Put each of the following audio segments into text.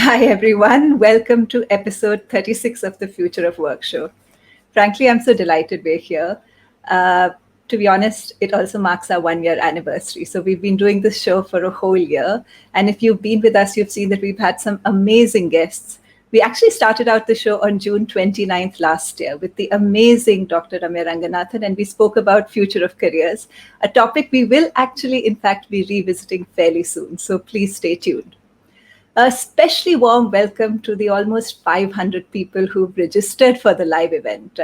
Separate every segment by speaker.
Speaker 1: Hi, everyone. Welcome to episode 36 of the Future of Work show. Frankly, I'm so delighted we're here. Uh, to be honest, it also marks our 1 year anniversary. So we've been doing this show for a whole year. And if you've been with us, you've seen that we've had some amazing guests. We actually started out the show on June 29th last year with the amazing Dr. Ramya Ranganathan, and we spoke about future of careers, a topic we will actually, in fact, be revisiting fairly soon. So please stay tuned. A especially warm welcome to the almost 500 people who've registered for the live event.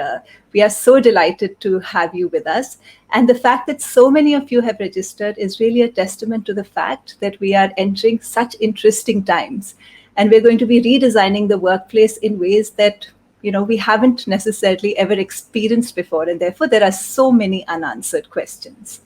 Speaker 1: We are so delighted to have you with us. And the fact that so many of you have registered is really a testament to the fact that we are entering such interesting times. And we're going to be redesigning the workplace in ways that we haven't necessarily ever experienced before. And therefore, there are so many unanswered questions.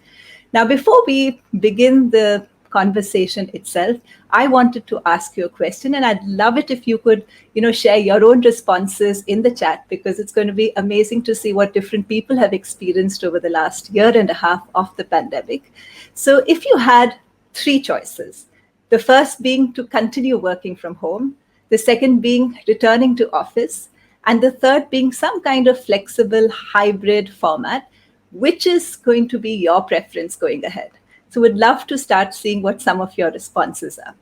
Speaker 1: Now, before we begin the conversation itself, I wanted to ask you a question, and I'd love it if you could, share your own responses in the chat, because it's going to be amazing to see what different people have experienced over the last year and a half of the pandemic. So if you had three choices, the first being to continue working from home, the second being returning to office, and the third being some kind of flexible hybrid format, which is going to be your preference going ahead? So we'd love to start seeing what some of your responses are.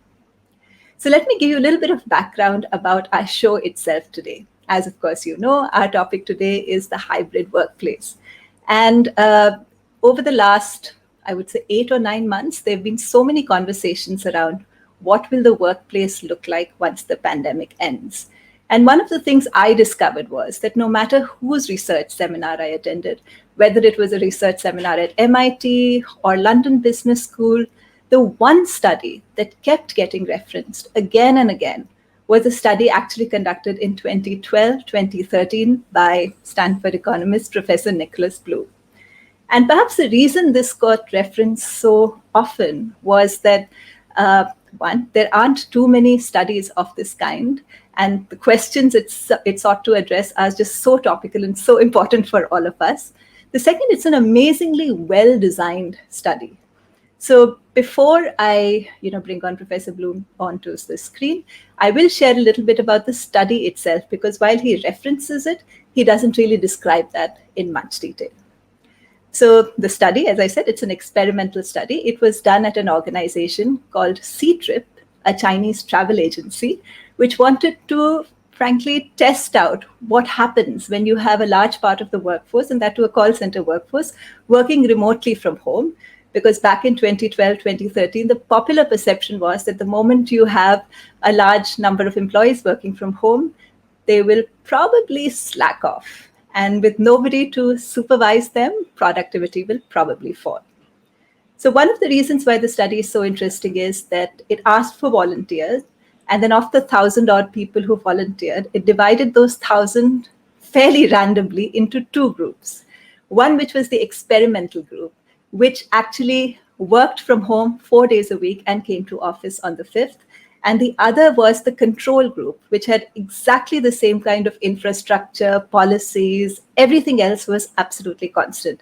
Speaker 1: So let me give you a little bit of background about our show itself today. As of course you know, our topic today is the hybrid workplace. And over the last, I would say, 8 or 9 months, there have been so many conversations around what will the workplace look like once the pandemic ends. And one of the things I discovered was that no matter whose research seminar I attended, whether it was a research seminar at MIT or London Business School, the one study that kept getting referenced again and again was a study actually conducted in 2012, 2013 by Stanford economist Professor Nicholas Bloom. And perhaps the reason this got referenced so often was that, one, there aren't too many studies of this kind, and the questions it sought to address are just so topical and so important for all of us. The second, it's an amazingly well-designed study. So before I bring on Professor Bloom onto the screen, I will share a little bit about the study itself, because while he references it, he doesn't really describe that in much detail. So the study, as I said, it's an experimental study. It was done at an organization called C-Trip, a Chinese travel agency, which wanted to, frankly, test out what happens when you have a large part of the workforce, and that to a call center workforce, working remotely from home. Because back in 2012, 2013, the popular perception was that the moment you have a large number of employees working from home, they will probably slack off. And with nobody to supervise them, productivity will probably fall. So one of the reasons why the study is so interesting is that it asked for volunteers. And then of the 1,000-odd people who volunteered, it divided those 1,000 fairly randomly into two groups. One, which was the experimental group, which actually worked from home 4 days a week and came to office on the 5th. And the other was the control group, which had exactly the same kind of infrastructure, policies, everything else was absolutely constant.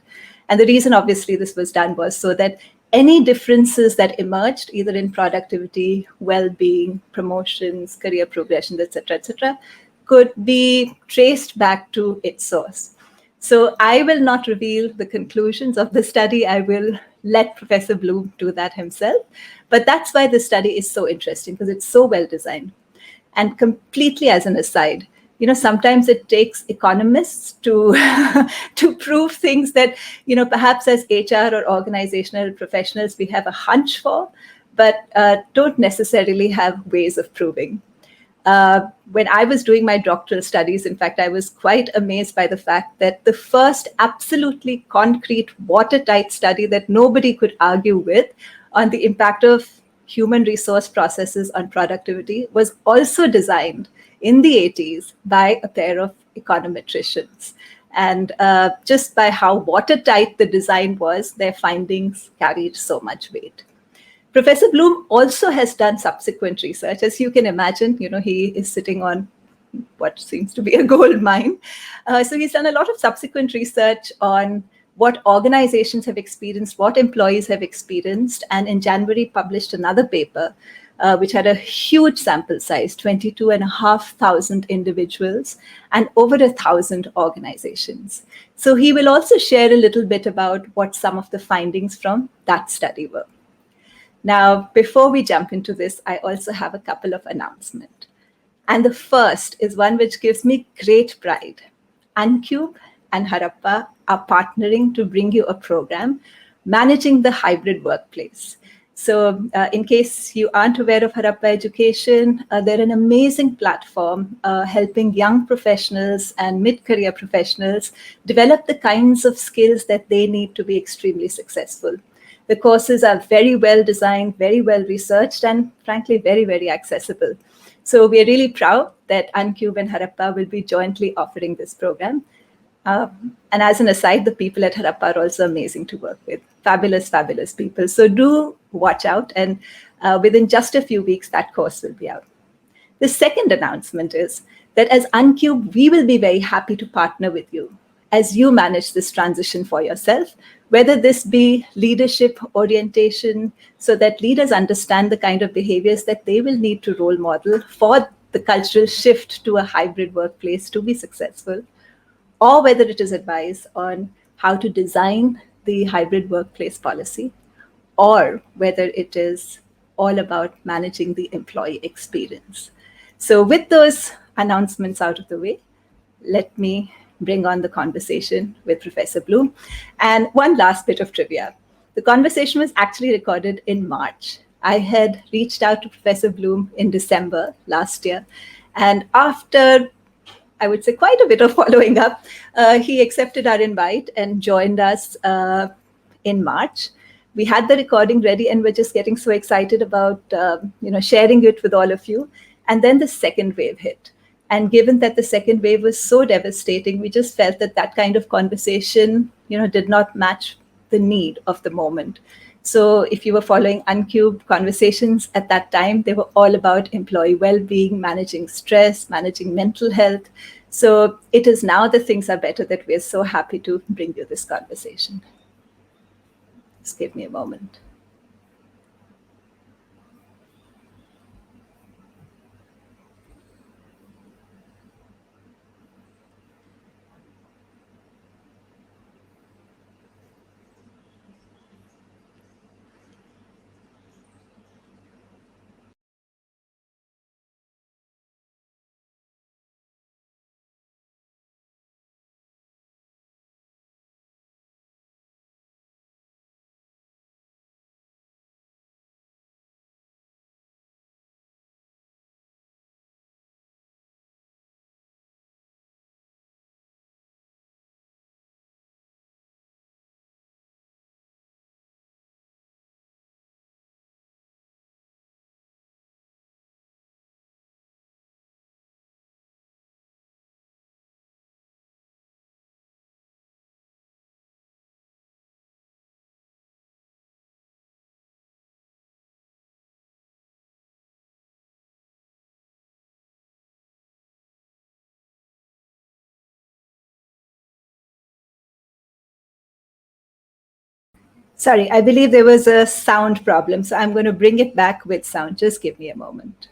Speaker 1: And the reason, obviously, this was done was so that any differences that emerged, either in productivity, well-being, promotions, career progression, et cetera, could be traced back to its source. So I will not reveal the conclusions of the study. I will let Professor Bloom do that himself. But that's why the study is so interesting, because it's so well designed. And completely as an aside, sometimes it takes economists to to prove things that, perhaps as HR or organizational professionals, we have a hunch for, but don't necessarily have ways of proving. When I was doing my doctoral studies, in fact, I was quite amazed by the fact that the first absolutely concrete, watertight study that nobody could argue with on the impact of human resource processes on productivity was also designed in the 80s by a pair of econometricians. And just by how watertight the design was, their findings carried so much weight. Professor Bloom also has done subsequent research. As you can imagine, he is sitting on what seems to be a gold mine. So he's done a lot of subsequent research on what organizations have experienced, what employees have experienced, and in January published another paper which had a huge sample size, 22,500 individuals and over 1,000 organizations. So he will also share a little bit about what some of the findings from that study were. Now, before we jump into this, I also have a couple of announcements. And the first is one which gives me great pride. Uncube and Harappa are partnering to bring you a program managing the hybrid workplace. So, in case you aren't aware of Harappa Education, they're an amazing platform helping young professionals and mid career professionals develop the kinds of skills that they need to be extremely successful. The courses are very well designed, very well researched, and frankly, very, very accessible. So we are really proud that Uncube and Harappa will be jointly offering this program. And as an aside, the people at Harappa are also amazing to work with. Fabulous, fabulous people. So do watch out. And within just a few weeks, that course will be out. The second announcement is that as Uncube, we will be very happy to partner with you as you manage this transition for yourself, whether this be leadership orientation, so that leaders understand the kind of behaviors that they will need to role model for the cultural shift to a hybrid workplace to be successful, or whether it is advice on how to design the hybrid workplace policy, or whether it is all about managing the employee experience. So, with those announcements out of the way, let me bring on the conversation with Professor Bloom. And one last bit of trivia. The conversation was actually recorded in March. I had reached out to Professor Bloom in December last year. And after, I would say, quite a bit of following up, he accepted our invite and joined us in March. We had the recording ready, and we're just getting so excited about sharing it with all of you. And then the second wave hit. And given that the second wave was so devastating, we just felt that that kind of conversation, did not match the need of the moment. So if you were following Uncubed conversations at that time, they were all about employee well-being, managing stress, managing mental health. So it is now that things are better that we're so happy to bring you this conversation. Just give me a moment. Sorry, I believe there was a sound problem, so I'm going to bring it back with sound. Just give me a moment.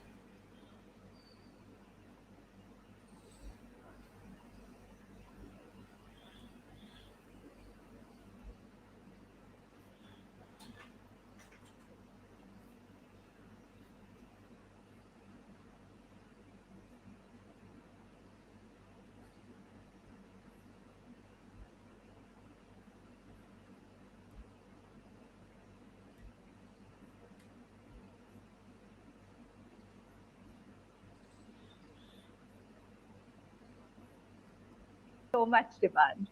Speaker 1: So much demand.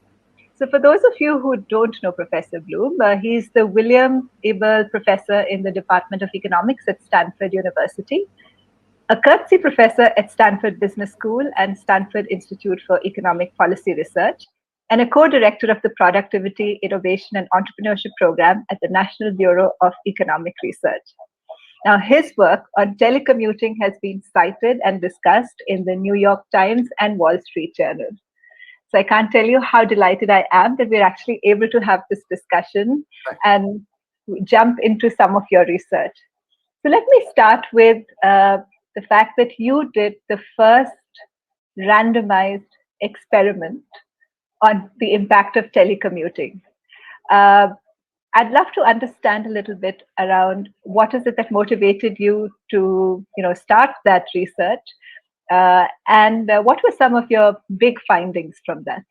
Speaker 1: So, for those of you who don't know Professor Bloom, he's the William Ebel Professor in the Department of Economics at Stanford University, a courtesy professor at Stanford Business School and Stanford Institute for Economic Policy Research, and a co-director of the Productivity, Innovation, and Entrepreneurship Program at the National Bureau of Economic Research. Now, his work on telecommuting has been cited and discussed in the New York Times and Wall Street Journal. So I can't tell you how delighted I am that we're actually able to have this discussion and jump into some of your research. So let me start with the fact that you did the first randomized experiment on the impact of telecommuting. Uh, I'd love to understand a little bit around what is it that motivated you to, start that research, and what were some of your big findings from that?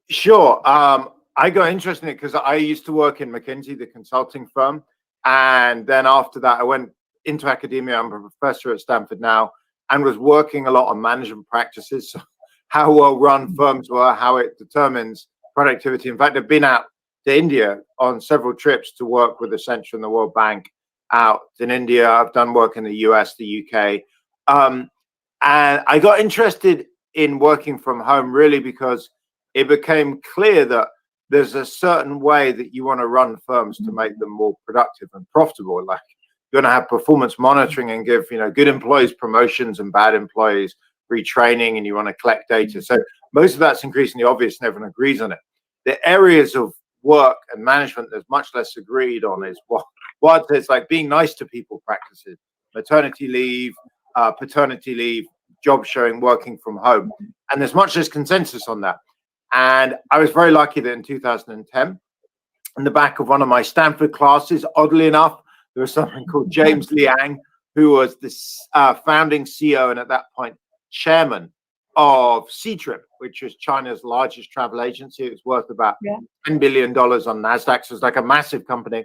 Speaker 2: Sure. I got interested in it because I used to work in McKinsey, the consulting firm. And then after that, I went into academia. I'm a professor at Stanford now and was working a lot on management practices, so how well run firms were, how it determines productivity. In fact, I've been out to India on several trips to work with Accenture and the World Bank out in India. I've done work in the US, the UK. And I got interested in working from home really because it became clear that there's a certain way that you want to run firms to make them more productive and profitable. Like you're going to have performance monitoring and give, good employees promotions and bad employees retraining, and you want to collect data. So most of that's increasingly obvious and everyone agrees on it. The areas of work and management there's much less agreed on is what it's like being nice to people practices, maternity leave, paternity leave, job sharing, working from home. And there's much less consensus on that. And I was very lucky that in 2010, in the back of one of my Stanford classes, oddly enough, there was someone called James Liang, who was the founding CEO and at that point chairman of Ctrip, which was China's largest travel agency. It was worth about $10 billion on NASDAQ. So it's like a massive company.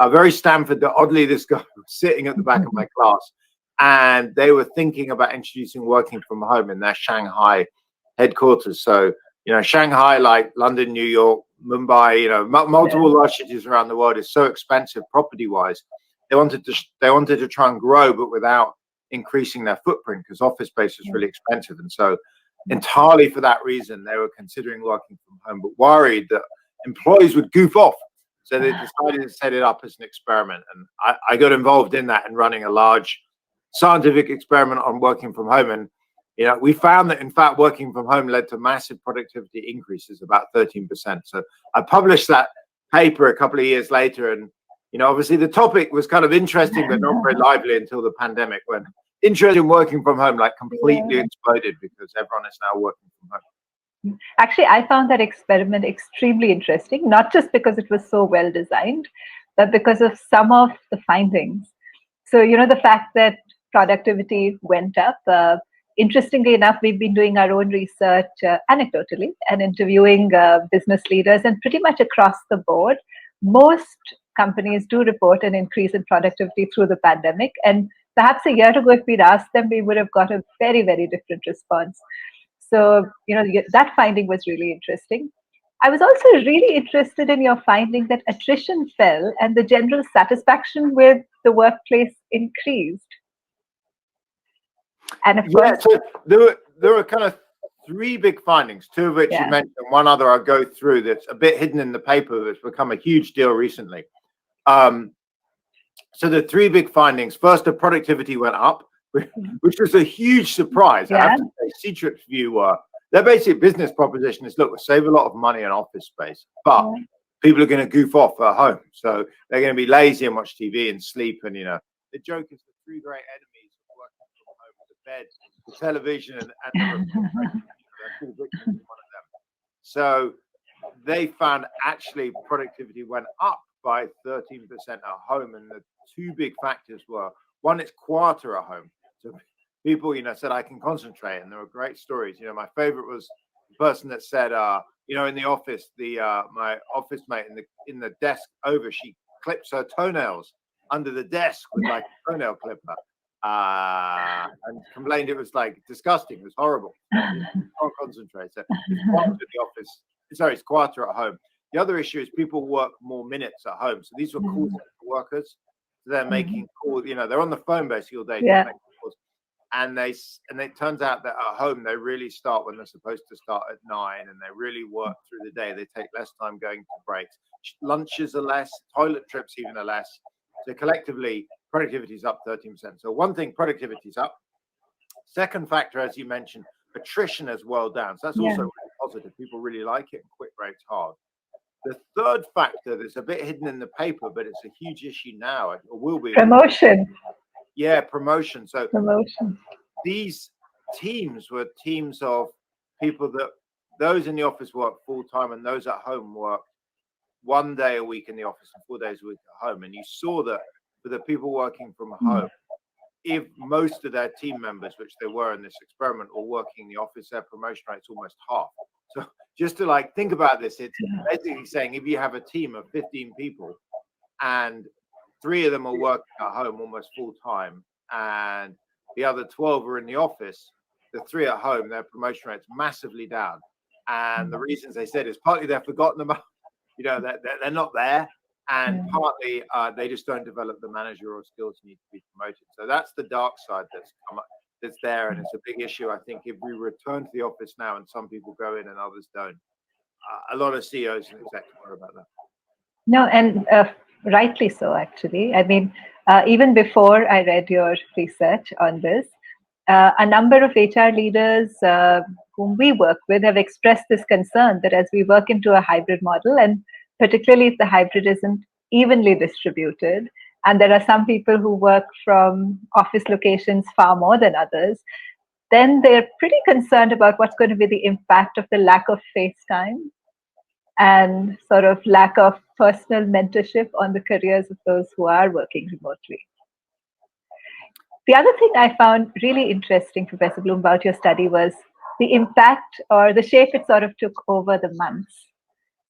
Speaker 2: Very Stanford, that oddly this guy was sitting at the back of my class. And they were thinking about introducing working from home in their Shanghai headquarters. So, Shanghai, like London, New York, Mumbai, multiple large cities around the world is so expensive property-wise. They wanted to try and grow, but without increasing their footprint because office space is really expensive. And so entirely for that reason, they were considering working from home, but worried that employees would goof off. So they decided to set it up as an experiment. And I got involved in that and running a large scientific experiment on working from home. And we found that, in fact, working from home led to massive productivity increases, about 13%. So I published that paper a couple of years later. And, obviously the topic was kind of interesting, but not very lively until the pandemic, when interest in working from home completely exploded because everyone is now working from home.
Speaker 1: Actually, I found that experiment extremely interesting, not just because it was so well designed, but because of some of the findings. So, the fact that productivity went up. Interestingly enough, we've been doing our own research anecdotally and interviewing business leaders, and pretty much across the board, most companies do report an increase in productivity through the pandemic. And perhaps a year ago, if we'd asked them, we would have got a very, very different response. So, that finding was really interesting. I was also really interested in your finding that attrition fell and the general satisfaction with the workplace increased. And of course,
Speaker 2: so there were kind of three big findings, two of which you mentioned, one other I'll go through that's a bit hidden in the paper that's become a huge deal recently. So the three big findings: first, the productivity went up, which was a huge surprise. I have to say, Ctrip's view their basic business proposition is, look, we'll save a lot of money on office space, but people are going to goof off at home. So they're going to be lazy and watch TV and sleep. And, the joke is the three great enemies of working from home: the bed, the television, and the one of them. So they found actually productivity went up by 13% at home. And the two big factors were, one, it's quieter at home. So people, said, I can concentrate. And there were great stories. My favorite was the person that said, in the office, my office mate in the desk over, she clips her toenails under the desk with like a toenail clipper. And complained it was disgusting. It was horrible. You can't concentrate. So it's quieter in the office. Sorry, it's quieter at home. The other issue is people work more minutes at home. So these were call center workers. So they're making calls. They're on the phone basically all day. Making calls. And it turns out that at home they really start when they're supposed to start at 9, and they really work through the day. They take less time going to breaks. Lunches are less. Toilet trips even are less. So collectively, productivity is up 13%. So one thing, productivity is up. Second factor, as you mentioned, attrition is well down. So that's also really positive. People really like it and quit rates hard. The third factor that's a bit hidden in the paper, but it's a huge issue now, or will be.
Speaker 1: Promotion.
Speaker 2: Yeah, promotion. So
Speaker 1: Promotion.
Speaker 2: these teams were teams of people that those in the office work full time and those at home work 1 day a week in the office and 4 days a week at home. And you saw that for the people working from home, if most of their team members, which they were in this experiment, were working in the office, their promotion rate's almost half. So just to like think about this, it's basically saying if you have a team of 15 people and 3 of them are working at home almost full time and the other 12 are in the office, the 3 at home, their promotion rate's massively down. And the reasons they said is partly they've forgotten about, they're not there. And partly they just don't develop the managerial skills you need to be promoted. So that's the dark side that's come up, that's there, and it's a big issue. I think if we return to the office now and some people go in and others don't, a lot of CEOs and execs worry about that.
Speaker 1: No, and rightly so, actually. I mean, even before I read your research on this, a number of HR leaders whom we work with have expressed this concern that as we work into a hybrid model, and particularly if the hybrid isn't evenly distributed, and there are some people who work from office locations far more than others, then they're pretty concerned about what's going to be the impact of the lack of face time and sort of lack of personal mentorship on the careers of those who are working remotely. The other thing I found really interesting, Professor Bloom, about your study was the impact or the shape it sort of took over the months.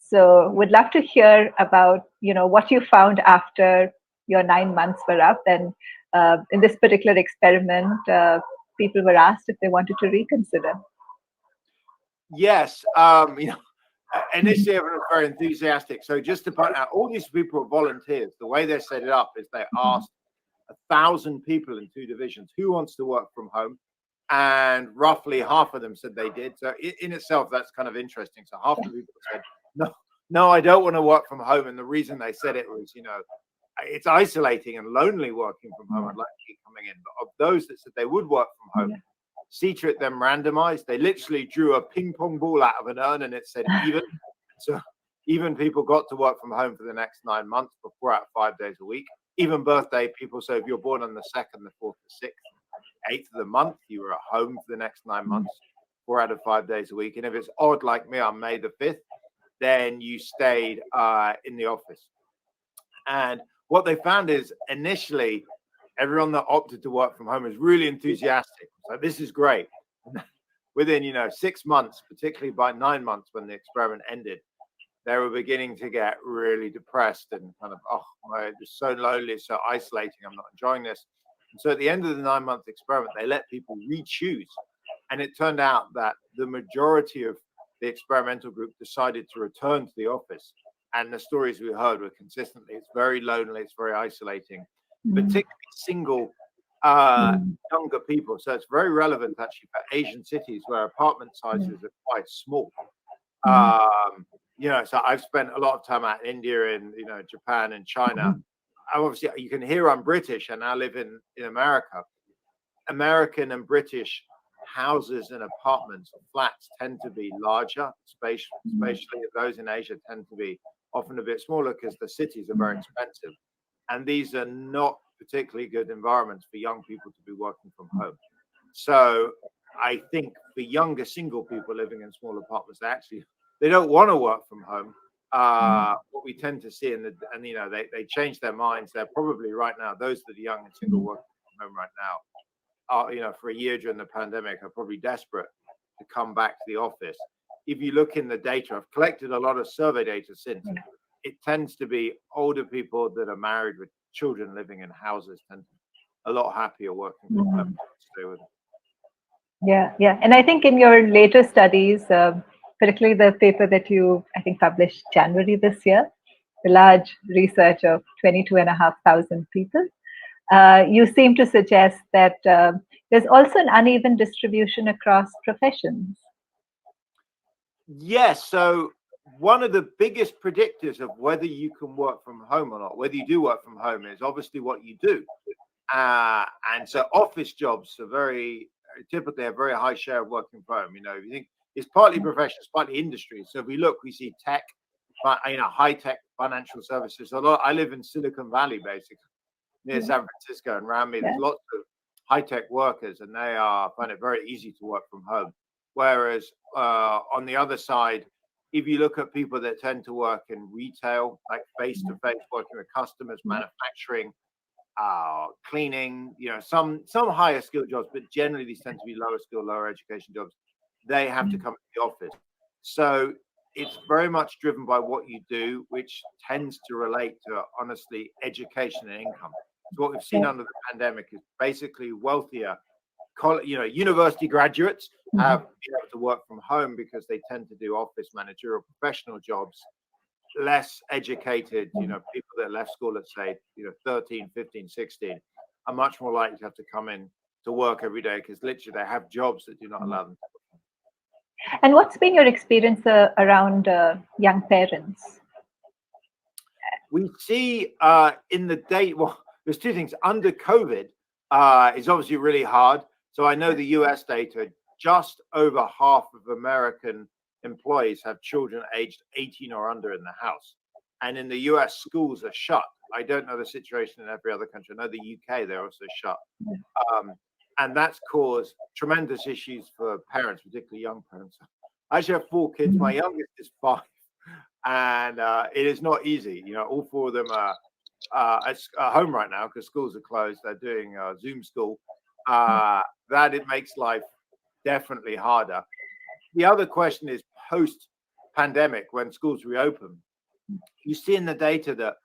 Speaker 1: So would love to hear about, what you found after your 9 months were up. And in this particular experiment, people were asked if they wanted to reconsider.
Speaker 2: Yes. Initially, everyone was very enthusiastic. So just to point out, all these people are volunteers. The way they set it up is they asked 1,000 people in 2 divisions who wants to work from home, and roughly half of them said they did. So in itself, that's kind of interesting. So half the people said, no, I don't want to work from home. And the reason they said it was, it's isolating and lonely working from home. I'd like to keep coming in. But of those that said they would work from home, C-Trit then randomized. They literally drew a ping pong ball out of an urn and it said even. So even people got to work from home for the next 9 months, but 4 out of 5 days a week. Even birthday people. So if you're born on the 2nd, the 4th, the 6th, 8th of the month, you were at home for the next 9 months, 4 out of 5 days a week. And if it's odd like me on May the 5th, then you stayed in the office. And what they found is initially, everyone that opted to work from home is really enthusiastic. So this is great. Within, 6 months, particularly by 9 months when the experiment ended, they were beginning to get really depressed and kind of, it's so lonely, it's so isolating, I'm not enjoying this. And so at the end of the 9-month experiment, they let people re-choose. And it turned out that the majority of the experimental group decided to return to the office. And the stories we heard were consistently, it's very lonely, it's very isolating, particularly single younger people. So it's very relevant actually for Asian cities where apartment sizes are quite small. So I've spent a lot of time out in India and, Japan and China. Obviously, you can hear I'm British and I live in America. American and British houses and apartments or flats tend to be larger, spatially. Those in Asia tend to be often a bit smaller because the cities are very expensive. And these are not particularly good environments for young people to be working from home. So I think for younger single people living in small apartments, they don't want to work from home. What we tend to see, they change their minds. They're probably right now, those that are young and single working from home right now, for a year during the pandemic, are probably desperate to come back to the office. If you look in the data, I've collected a lot of survey data since. It tends to be older people that are married with children living in houses tend to be a lot happier working from home. Stay with them.
Speaker 1: Yeah. And I think in your later studies, particularly the paper that you, I think, published January this year, the large research of 22,500 people, you seem to suggest that there's also an uneven distribution across professions.
Speaker 2: Yes. So one of the biggest predictors of whether you can work from home or not, whether you do work from home, is obviously what you do. And so office jobs are typically a very high share of working from home. If you think it's partly professions, partly industry. So if we look, we see tech, high tech financial services. I live in Silicon Valley, basically near San Francisco, and around me there's lots of high tech workers, and they find it very easy to work from home. Whereas on the other side, if you look at people that tend to work in retail, like face to face, working with customers, manufacturing, cleaning, some higher skill jobs, but generally these tend to be lower skill, lower education jobs. They have to come to the office. So it's very much driven by what you do, which tends to relate to, honestly, education and income. So what we've seen under the pandemic is basically wealthier, university graduates have been able to work from home because they tend to do office managerial professional jobs. Less educated, people that left school at say, 13, 15, 16 are much more likely to have to come in to work every day because literally they have jobs that do not allow them.
Speaker 1: And what's been your experience around young parents?
Speaker 2: We see in the date, well, there's two things. Under COVID, it's obviously really hard. So I know the US data, just over half of American employees have children aged 18 or under in the house. And in the US, schools are shut. I don't know the situation in every other country. I know the UK, they're also shut. And that's caused tremendous issues for parents, particularly young parents. I actually have 4 kids. My youngest is 5. And it is not easy. All 4 of them are at home right now because schools are closed. They're doing Zoom school. That it makes life definitely harder. The other question is post-pandemic, when schools reopen, you see in the data that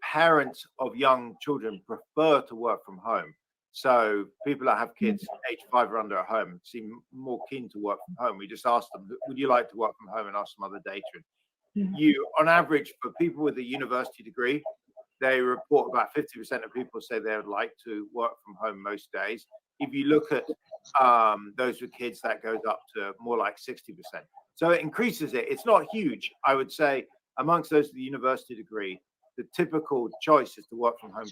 Speaker 2: parents of young children prefer to work from home. So people that have kids age 5 or under at home seem more keen to work from home. We just asked them, would you like to work from home, and ask some other data. On average, for people with a university degree, they report about 50% of people say they would like to work from home most days. If you look at those with kids, that goes up to more like 60%. So it increases it. It's not huge. I would say amongst those with the university degree, the typical choice is to work from home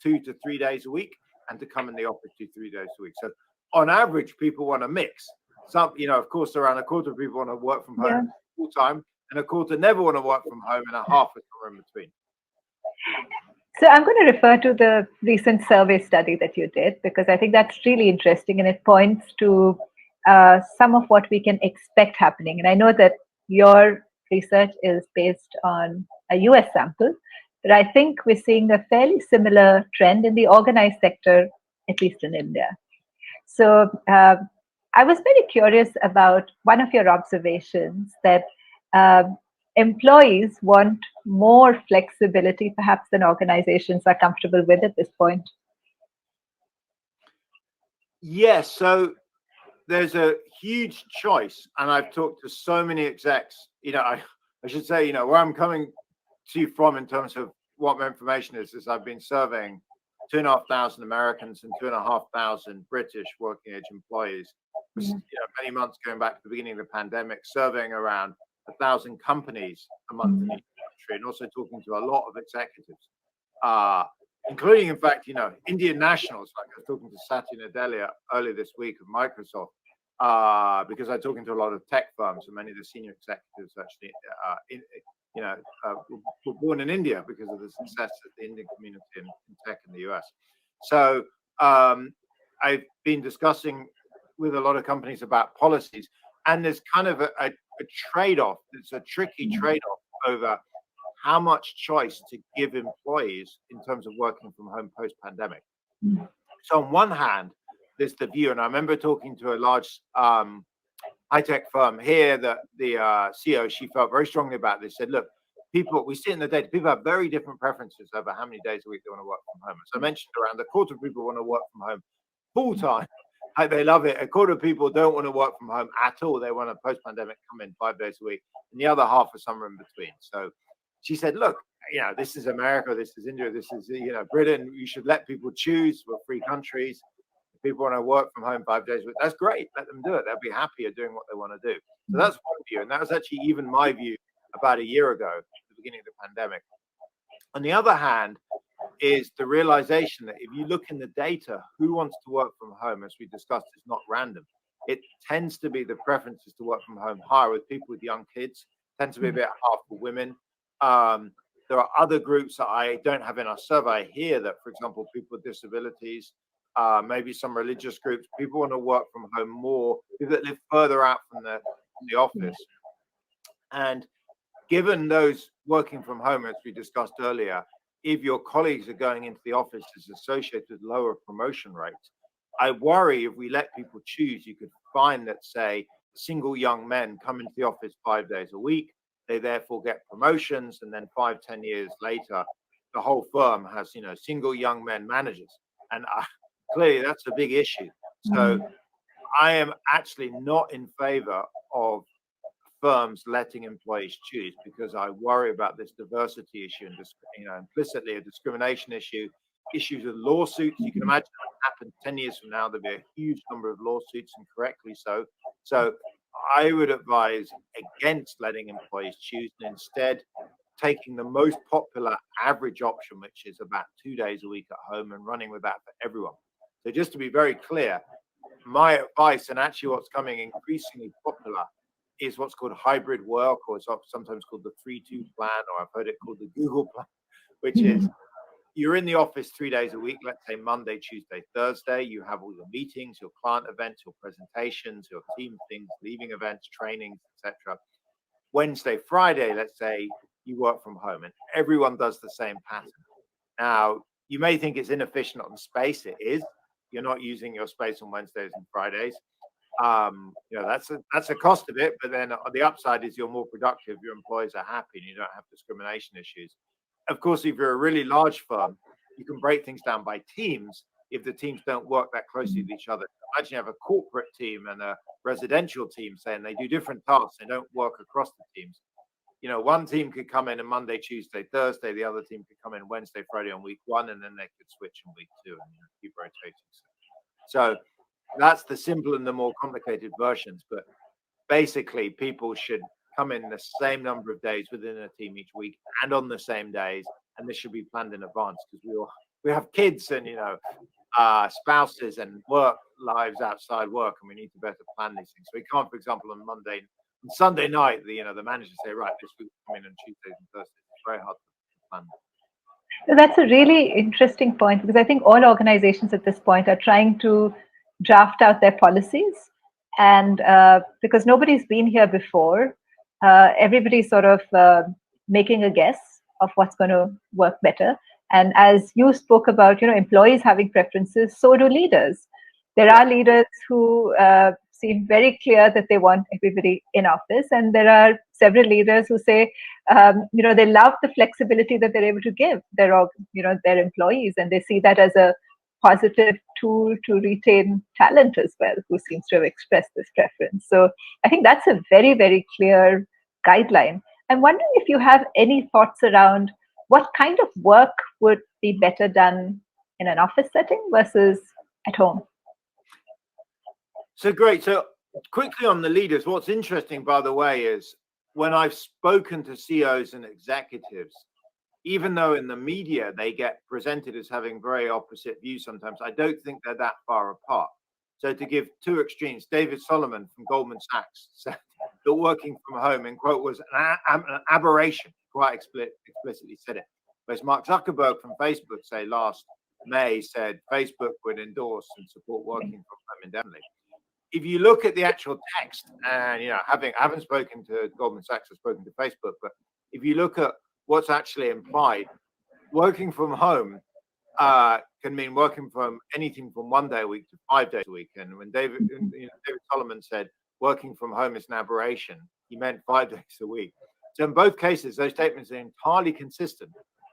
Speaker 2: 2 to 3 days a week and to come in the office 2 to 3 days a week. So on average, people want to mix. Some, of course, around a quarter of people want to work from home full time, and a quarter never want to work from home, and a half is somewhere in between.
Speaker 1: So I'm going to refer to the recent survey study that you did, because I think that's really interesting, and it points to some of what we can expect happening. And I know that your research is based on a US sample, but I think we're seeing a fairly similar trend in the organized sector, at least in India. So I was very curious about one of your observations that employees want more flexibility, perhaps, than organizations are comfortable with at this point.
Speaker 2: Yes. So there's a huge choice, and I've talked to so many execs. I should say, where I'm coming to you from in terms of what my information is I've been surveying 2,500 Americans and 2,500 British working age employees for many months, going back to the beginning of the pandemic, surveying around 1,000 companies a month in each country, and also talking to a lot of executives, including, in fact, Indian nationals. Like I was talking to Satya Nadella earlier this week of Microsoft, because I'm talking to a lot of tech firms, and many of the senior executives actually were born in India because of the success of the Indian community in tech in the US. So I've been discussing with a lot of companies about policies, and there's kind of a trade-off. It's a tricky trade-off over how much choice to give employees in terms of working from home post-pandemic. So on one hand, there's the view, and I remember talking to a large high-tech firm here, that the CEO, she felt very strongly about this, said, look, we see in the data, people have very different preferences over how many days a week they want to work from home. As I mentioned, around a quarter of people want to work from home full-time. They love it. A quarter of people don't want to work from home at all. They want to post-pandemic come in 5 days a week, and the other half are somewhere in between. So she said, look, this is America, this is India, this is Britain. You should let people choose. We're free countries. If people want to work from home 5 days a week, that's great. Let them do it. They'll be happier doing what they want to do. So that's one view, and that was actually even my view about a year ago, at the beginning of the pandemic. On the other hand, is the realization that if you look in the data, who wants to work from home, as we discussed, is not random. It tends to be the preferences to work from home higher with people with young kids, tends to be a bit higher for women, There are other groups that I don't have in our survey here that, for example, people with disabilities, maybe some religious groups, people want to work from home more, people that live further out from the office. And given those working from home, as we discussed earlier, if your colleagues are going into the office is associated with lower promotion rates, I worry if we let people choose, you could find that, say, single young men come into the office 5 days a week, they therefore get promotions, and then 5, 10 years later, the whole firm has, single young men managers. And clearly that's a big issue. So I am actually not in favor of firms letting employees choose, because I worry about this diversity issue and implicitly a discrimination issue, issues with lawsuits. You can imagine what happens 10 years from now. There'll be a huge number of lawsuits, and correctly so. So I would advise against letting employees choose, and instead taking the most popular average option, which is about 2 days a week at home, and running with that for everyone. So just to be very clear, my advice, and actually what's coming increasingly popular, is what's called hybrid work, or it's sometimes called the 3-2 plan, or I've heard it called the Google plan, which is you're in the office 3 days a week, let's say Monday, Tuesday, Thursday. You have all your meetings, your client events, your presentations, your team things, leaving events, trainings, etc. Wednesday, Friday, let's say you work from home, and everyone does the same pattern. Now, you may think it's inefficient on space. It is. You're not using your space on Wednesdays and Fridays. That's a cost of it, but then the upside is you're more productive, your employees are happy, and you don't have discrimination issues. Of course, if you're a really large firm, you can break things down by teams if the teams don't work that closely with each other. Imagine you have a corporate team and a residential team, saying they do different tasks, they don't work across the teams. One team could come in on Monday, Tuesday, Thursday, the other team could come in Wednesday, Friday on week 1, and then they could switch on week 2 and keep rotating. So that's the simple and the more complicated versions. But basically, people should come in the same number of days within a team each week and on the same days, and this should be planned in advance, because we have kids and spouses and work lives outside work, and we need to better plan these things. So we can't, for example, on Sunday night, the manager say, right, this week come in on Tuesdays and Thursdays. It's very hard to plan.
Speaker 1: So that's a really interesting point, because I think all organizations at this point are trying to draft out their policies. And because nobody's been here before, everybody's sort of making a guess of what's going to work better. And as you spoke about, employees having preferences, so do leaders. There are leaders who seem very clear that they want everybody in office, and there are several leaders who say, they love the flexibility that they're able to give their employees, and they see that as a positive tool to retain talent as well, who seems to have expressed this preference. So I think that's a very, very clear guideline. I'm wondering if you have any thoughts around what kind of work would be better done in an office setting versus at home.
Speaker 2: So great. So quickly on the leaders, what's interesting, by the way, is when I've spoken to CEOs and executives, even though in the media they get presented as having very opposite views sometimes, I don't think they're that far apart. So to give two extremes, David Solomon from Goldman Sachs said that working from home, in quote, was an aberration, quite explicitly said it. Whereas Mark Zuckerberg from Facebook, say last May, said Facebook would endorse and support working from home indefinitely. If you look at the actual text, and I haven't spoken to Goldman Sachs, I've spoken to Facebook, but if you look at what's actually implied, working from home can mean working from anything from 1 day a week to 5 days a week. And when David Solomon said working from home is an aberration, he meant 5 days a week. So in both cases, those statements are entirely consistent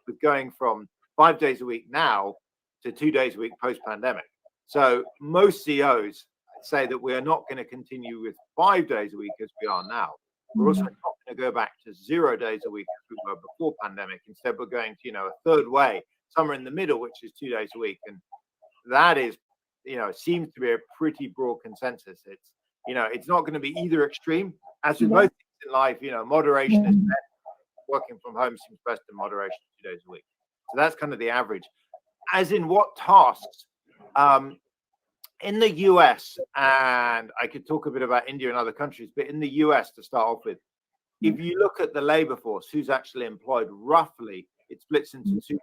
Speaker 2: with going from 5 days a week now to 2 days a week post-pandemic. So most CEOs say that we are not going to continue with 5 days a week as we are now. We're also not going to go back to 0 days a week as we were before pandemic. Instead, we're going to, a third way, somewhere in the middle, which is 2 days a week. And that is, seems to be a pretty broad consensus. It's not going to be either extreme. As with most things in life, moderation is best. Working from home seems best in moderation 2 days a week. So that's kind of the average. As in what tasks? In the US, and I could talk a bit about India and other countries, but in the US to start off with, if you look at the labor force, who's actually employed, roughly it splits into two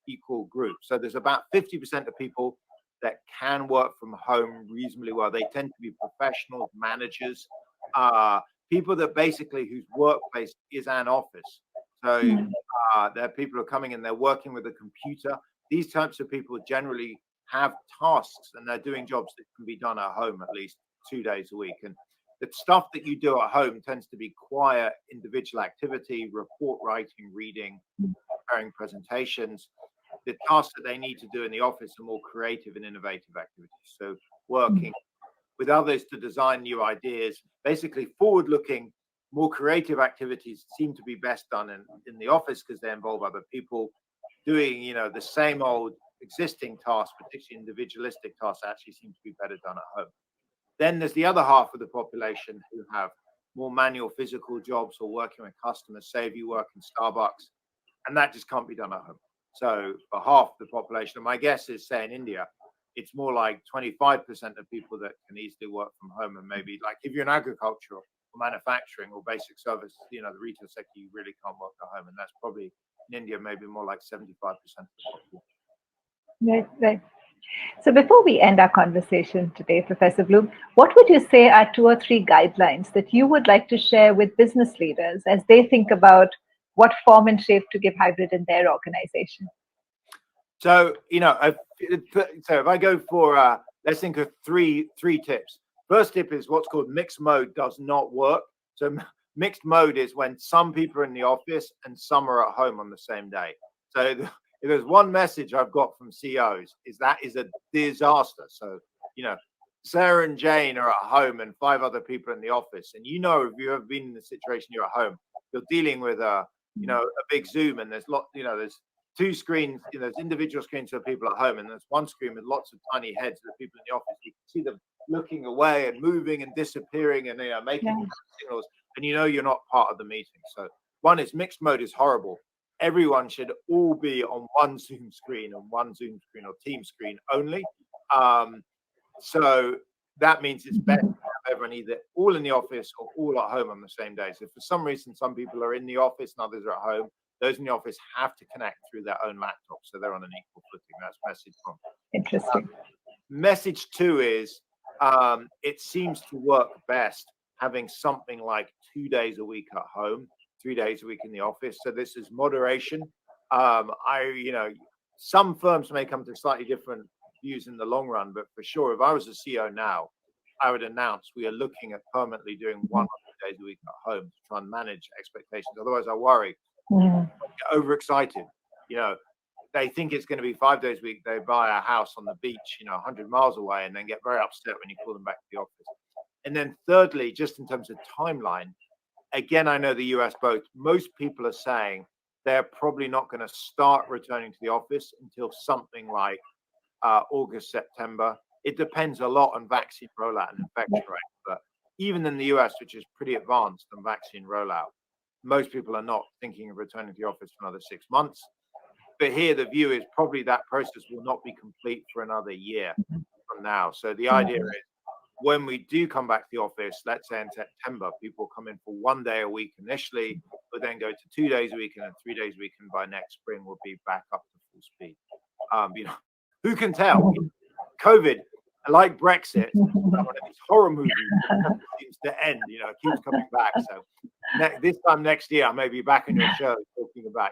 Speaker 2: equal groups. So there's about 50% of people that can work from home reasonably well. They tend to be professionals, managers, people that basically whose workplace is an office. So there are people who are coming in, they're working with a computer. These types of people generally have tasks and they're doing jobs that can be done at home at least 2 days a week. And the stuff that you do at home tends to be quiet individual activity, report writing, reading, preparing presentations. The tasks that they need to do in the office are more creative and innovative activities. So working with others to design new ideas, basically forward-looking, more creative activities seem to be best done in the office because they involve other people doing, the same old existing tasks, particularly individualistic tasks, actually seem to be better done at home. Then there's the other half of the population who have more manual physical jobs or working with customers, say if you work in Starbucks, and that just can't be done at home. So for half the population, and my guess is, say in India, it's more like 25% of people that can easily work from home. And maybe like if you're in agriculture or manufacturing or basic service, the retail sector, you really can't work at home. And that's probably in India, maybe more like 75% of the population.
Speaker 1: Right, right. So before we end our conversation today, Professor Bloom, what would you say are 2 or 3 guidelines that you would like to share with business leaders as they think about what form and shape to give hybrid in their organization?
Speaker 2: So, if I go for, let's think of three tips. First tip is what's called mixed mode does not work. So mixed mode is when some people are in the office and some are at home on the same day. So if there's one message I've got from CEOs is that is a disaster. So, Sarah and Jane are at home and 5 other people in the office. And if you have been in the situation you're at home, you're dealing with a big Zoom and there's there's 2 screens, there's individual screens for people at home, and there's one screen with lots of tiny heads of the people in the office. You can see them looking away and moving and disappearing and making signals, and you're not part of the meeting. So one is mixed mode is horrible. Everyone should all be on one Zoom screen or team screen only. So that means it's better to have everyone either all in the office or all at home on the same day. So for some reason, some people are in the office and others are at home. Those in the office have to connect through their own laptop, so they're on an equal footing. That's message 1.
Speaker 1: Interesting.
Speaker 2: Message 2 is it seems to work best having something like 2 days a week at home, 3 days a week in the office. So this is moderation. Some firms may come to slightly different views in the long run, but for sure, if I was a CEO now, I would announce we are looking at permanently doing 1 or 2 days a week at home to try and manage expectations. Otherwise, I worry. Get overexcited. They think it's going to be 5 days a week. They buy a house on the beach, 100 miles away, and then get very upset when you call them back to the office. And then thirdly, just in terms of timeline, again, I know the US both. Most people are saying they're probably not going to start returning to the office until something like August, September. It depends a lot on vaccine rollout and infection rate. But even in the US, which is pretty advanced on vaccine rollout, most people are not thinking of returning to the office for another 6 months. But here, the view is probably that process will not be complete for another year from now. So the idea is when we do come back to the office, let's say in September, people come in for 1 day a week initially, but then go to 2 days a week and then 3 days a week. And by next spring, we'll be back up to full speed. Who can tell? COVID, like Brexit, one of these horror movies that seems to end, keeps coming back. So this time next year, I may be back on your show talking about,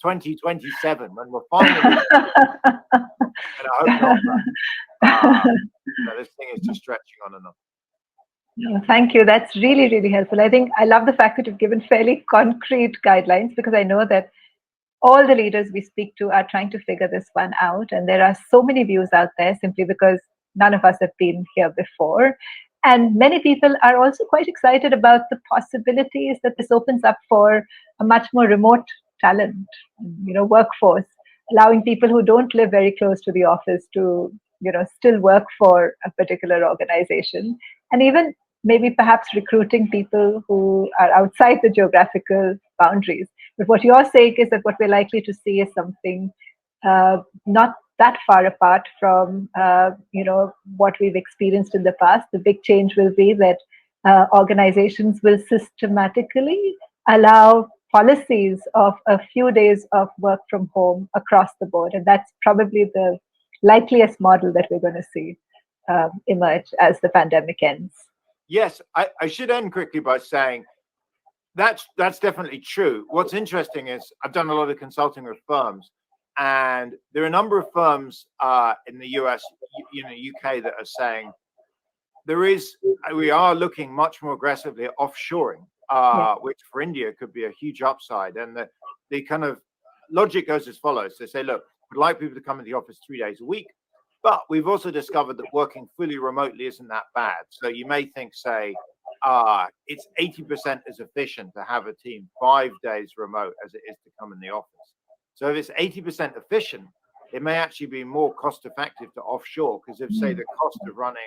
Speaker 2: 2027 when we're finally. And I hope not. This thing is just stretching on and on.
Speaker 1: No, thank you. That's really, really helpful. I think I love the fact that you've given fairly concrete guidelines because I know that all the leaders we speak to are trying to figure this one out. And there are so many views out there simply because none of us have been here before. And many people are also quite excited about the possibilities that this opens up for a much more remote talent, workforce, allowing people who don't live very close to the office to, still work for a particular organization. And even maybe perhaps recruiting people who are outside the geographical boundaries. But what you're saying is that what we're likely to see is something not that far apart from what we've experienced in the past. The big change will be that organizations will systematically allow policies of a few days of work from home across the board. And that's probably the likeliest model that we're going to see emerge as the pandemic ends.
Speaker 2: Yes, I should end quickly by saying that's definitely true. What's interesting is I've done a lot of consulting with firms, and there are a number of firms in the US, UK, that are saying we are looking much more aggressively at offshoring,
Speaker 1: Yeah.
Speaker 2: which for India could be a huge upside. And the kind of logic goes as follows: they say, look, we'd like people to come in the office 3 days a week, but we've also discovered that working fully remotely isn't that bad. So you may think, say, it's 80% as efficient to have a team 5 days remote as it is to come in the office. So if it's 80% efficient, it may actually be more cost effective to offshore, because if, say, the cost of running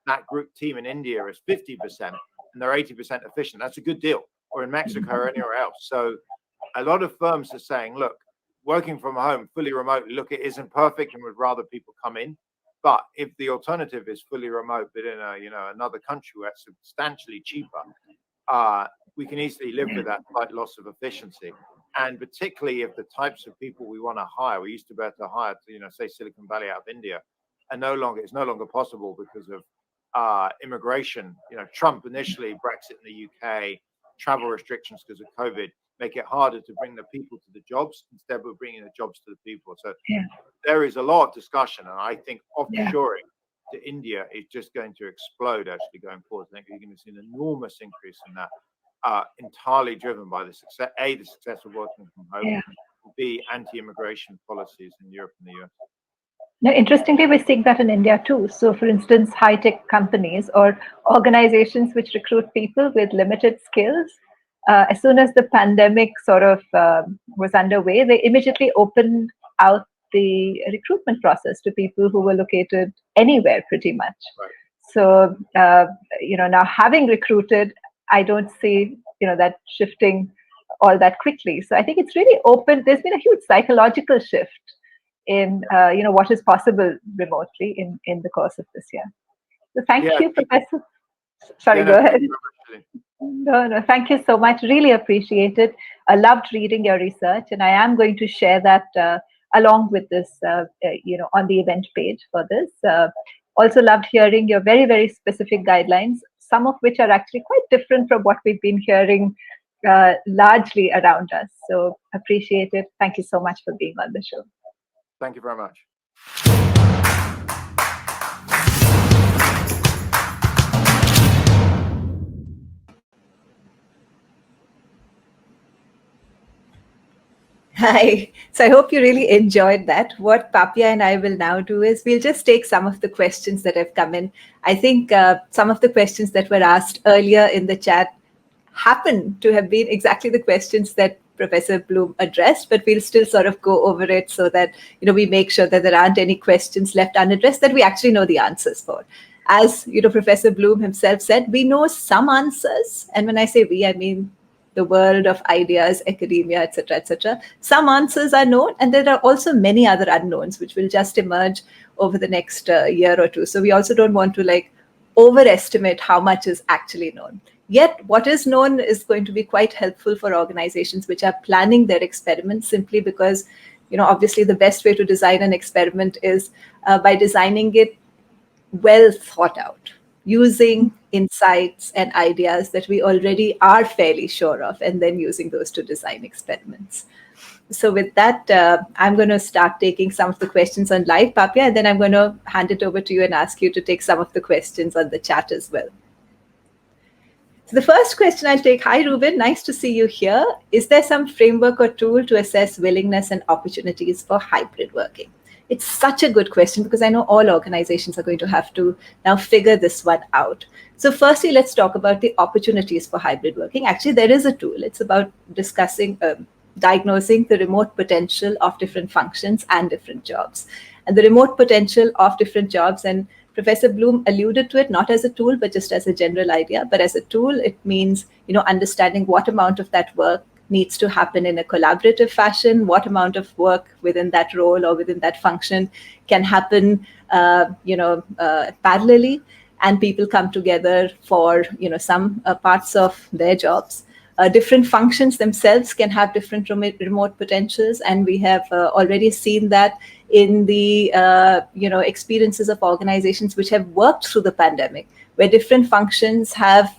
Speaker 2: that group team in India is 50% and they're 80% efficient, that's a good deal, or in Mexico or anywhere else. So a lot of firms are saying, look, working from home, fully remote, look, it isn't perfect and would rather people come in. But if the alternative is fully remote, but in another country where it's substantially cheaper, we can easily live with that slight loss of efficiency. And particularly if the types of people we want to hire, we used to be able to hire, say Silicon Valley out of India, and it's no longer possible because of immigration. Trump initially, Brexit in the UK, travel restrictions because of COVID make it harder to bring the people to the jobs. Instead, we're bringing the jobs to the people. So there is a lot of discussion, and I think offshoring to India is just going to explode actually going forward. I think you're going to see an enormous increase in that, entirely driven by the success of working from home, B, anti-immigration policies in Europe and the US.
Speaker 1: Now, interestingly, we're seeing that in India too. So, for instance, high-tech companies or organizations which recruit people with limited skills, as soon as the pandemic sort of was underway, they immediately opened out the recruitment process to people who were located anywhere, pretty much.
Speaker 2: Right.
Speaker 1: So, now having recruited, I don't see that shifting all that quickly. So, I think it's really open. There's been a huge psychological shift in what is possible remotely in the course of this year. So thank you, Professor. Sorry, go ahead. No, thank you so much. Really appreciate it. I loved reading your research, and I am going to share that along with this, on the event page for this. Also loved hearing your very, very specific guidelines, some of which are actually quite different from what we've been hearing largely around us. So appreciate it. Thank you so much for being on the show.
Speaker 2: Thank you very much.
Speaker 1: Hi. So I hope you really enjoyed that. What Papia and I will now do is we'll just take some of the questions that have come in. I think some of the questions that were asked earlier in the chat happen to have been exactly the questions that Professor Bloom addressed, but we'll still sort of go over it so that we make sure that there aren't any questions left unaddressed that we actually know the answers for. As Professor Bloom himself said, we know some answers, and when I say we, I mean the world of ideas, academia, etc., etc. Some answers are known, and there are also many other unknowns which will just emerge over the next year or two. So we also don't want to overestimate how much is actually known. Yet what is known is going to be quite helpful for organizations which are planning their experiments, simply because, obviously the best way to design an experiment is by designing it well thought out, using insights and ideas that we already are fairly sure of, and then using those to design experiments. So with that, I'm going to start taking some of the questions on live, Papia, and then I'm going to hand it over to you and ask you to take some of the questions on the chat as well. So the first question I'll take. Hi, Ruben. Nice to see you here. Is there some framework or tool to assess willingness and opportunities for hybrid working? It's such a good question because I know all organizations are going to have to now figure this one out. So firstly, let's talk about the opportunities for hybrid working. Actually, there is a tool. It's about diagnosing the remote potential of different functions and different jobs. And the remote potential of different jobs, and Professor Bloom alluded to it not as a tool, but just as a general idea. But as a tool, it means, understanding what amount of that work needs to happen in a collaborative fashion, what amount of work within that role or within that function can happen, parallelly, and people come together for, some parts of their jobs. Different functions themselves can have different remote potentials, and we have already seen that in the experiences of organizations which have worked through the pandemic, where different functions have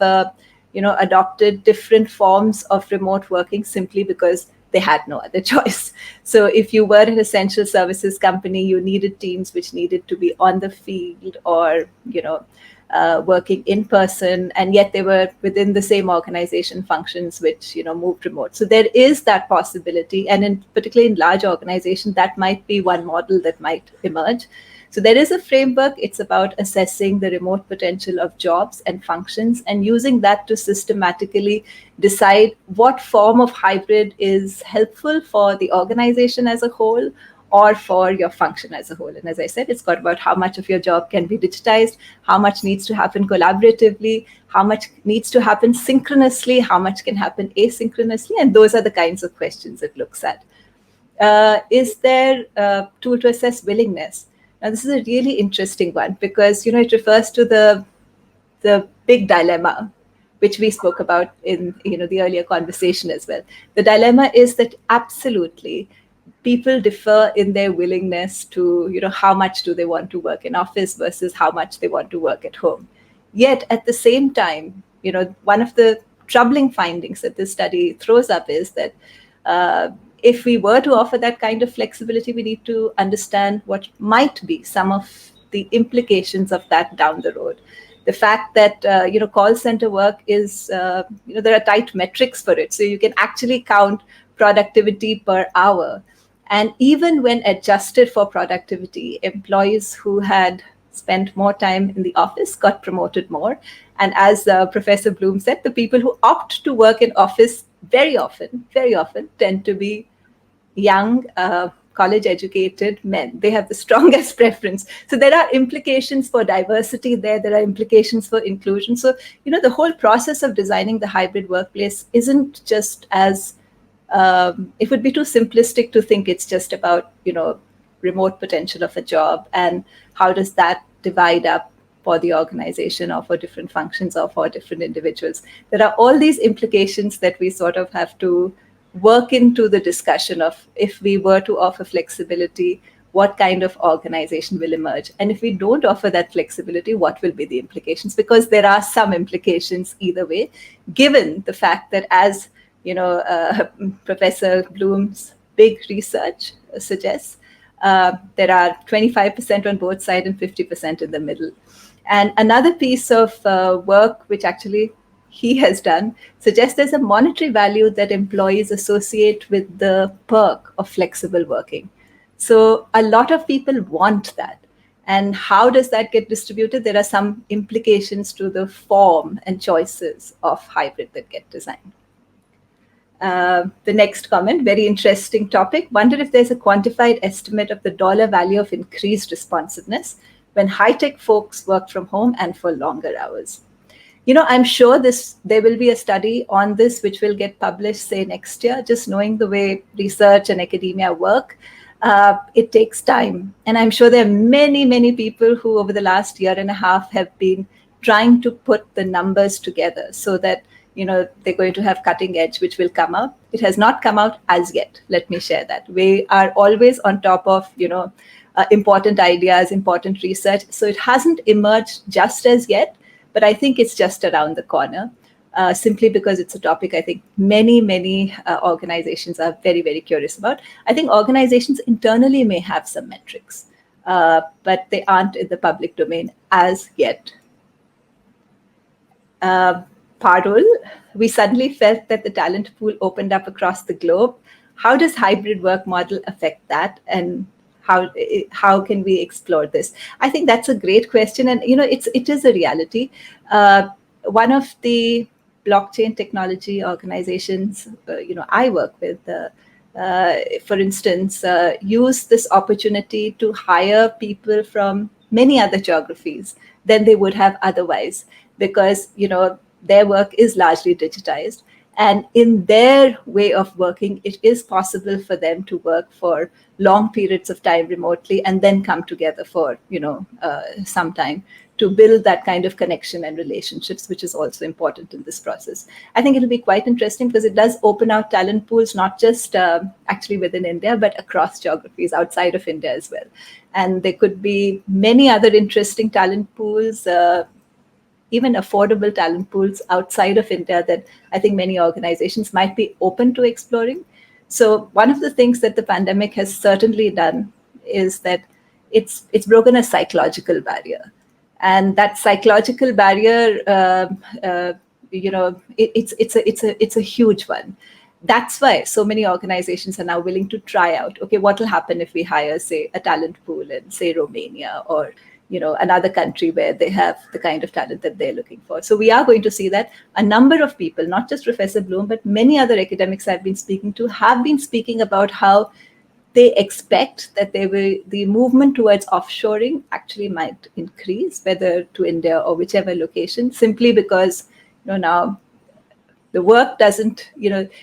Speaker 1: adopted different forms of remote working simply because they had no other choice. So if you were an essential services company, you needed teams which needed to be on the field or working in person, and yet they were within the same organization functions which moved remote. So there is that possibility, and particularly in large organizations, that might be one model that might emerge. So there is a framework. It's about assessing the remote potential of jobs and functions and using that to systematically decide what form of hybrid is helpful for the organization as a whole or for your function as a whole. And as I said, it's got about how much of your job can be digitized, how much needs to happen collaboratively, how much needs to happen synchronously, how much can happen asynchronously. And those are the kinds of questions it looks at. Is there a tool to assess willingness? Now, this is a really interesting one because it refers to the big dilemma, which we spoke about in the earlier conversation as well. The dilemma is that absolutely people differ in their willingness to how much do they want to work in office versus how much they want to work at home. Yet at the same time, one of the troubling findings that this study throws up is that if we were to offer that kind of flexibility, we need to understand what might be some of the implications of that down the road. The fact that call center work is there are tight metrics for it, so you can actually count productivity per hour, and even when adjusted for productivity, employees who had spent more time in the office got promoted more. And as Professor Bloom said, the people who opt to work in office very often tend to be young, college educated men. They have the strongest preference. So there are implications for diversity there. There are implications for inclusion. So, the whole process of designing the hybrid workplace isn't just as, it would be too simplistic to think it's just about, remote potential of a job and how does that divide up for the organization or for different functions or for different individuals. There are all these implications that we sort of have to work into the discussion of, if we were to offer flexibility, what kind of organization will emerge? And if we don't offer that flexibility, what will be the implications? Because there are some implications either way, given the fact that, as Professor Bloom's big research suggests, there are 25% on both sides and 50% in the middle. And another piece of work, which actually he has done, suggests there's a monetary value that employees associate with the perk of flexible working. So a lot of people want that. And how does that get distributed? There are some implications to the form and choices of hybrid that get designed. The next comment, very interesting topic. Wonder if there's a quantified estimate of the dollar value of increased responsiveness when high-tech folks work from home and for longer hours. I'm sure there will be a study on this which will get published, say, next year. Just knowing the way research and academia work, it takes time. And I'm sure there are many, many people who over the last year and a half have been trying to put the numbers together so that they're going to have cutting edge, which will come out. It has not come out as yet. Let me share that. We are always on top of, important ideas, important research. So it hasn't emerged just as yet, but I think it's just around the corner, simply because it's a topic I think many, many organizations are very, very curious about. I think organizations internally may have some metrics, but they aren't in the public domain as yet. Parul, we suddenly felt that the talent pool opened up across the globe. How does hybrid work model affect that, and how can we explore this? I think that's a great question, and it is a reality. One of the blockchain technology organizations I work with, for instance, use this opportunity to hire people from many other geographies than they would have otherwise, because their work is largely digitized. And in their way of working, it is possible for them to work for long periods of time remotely and then come together for some time to build that kind of connection and relationships, which is also important in this process. I think it'll be quite interesting because it does open out talent pools, not just actually within India, but across geographies outside of India as well. And there could be many other interesting talent pools, even affordable talent pools outside of India that I think many organizations might be open to exploring. So one of the things that the pandemic has certainly done is that it's broken a psychological barrier, and that psychological barrier, it's a huge one. That's why so many organizations are now willing to try out, okay, what will happen if we hire, say, a talent pool in, say, Romania, or another country where they have the kind of talent that they're looking for. So we are going to see that a number of people, not just Professor Bloom, but many other academics I've been speaking to, have been speaking about how they expect that the movement towards offshoring actually might increase, whether to India or whichever location, simply because now the work doesn't,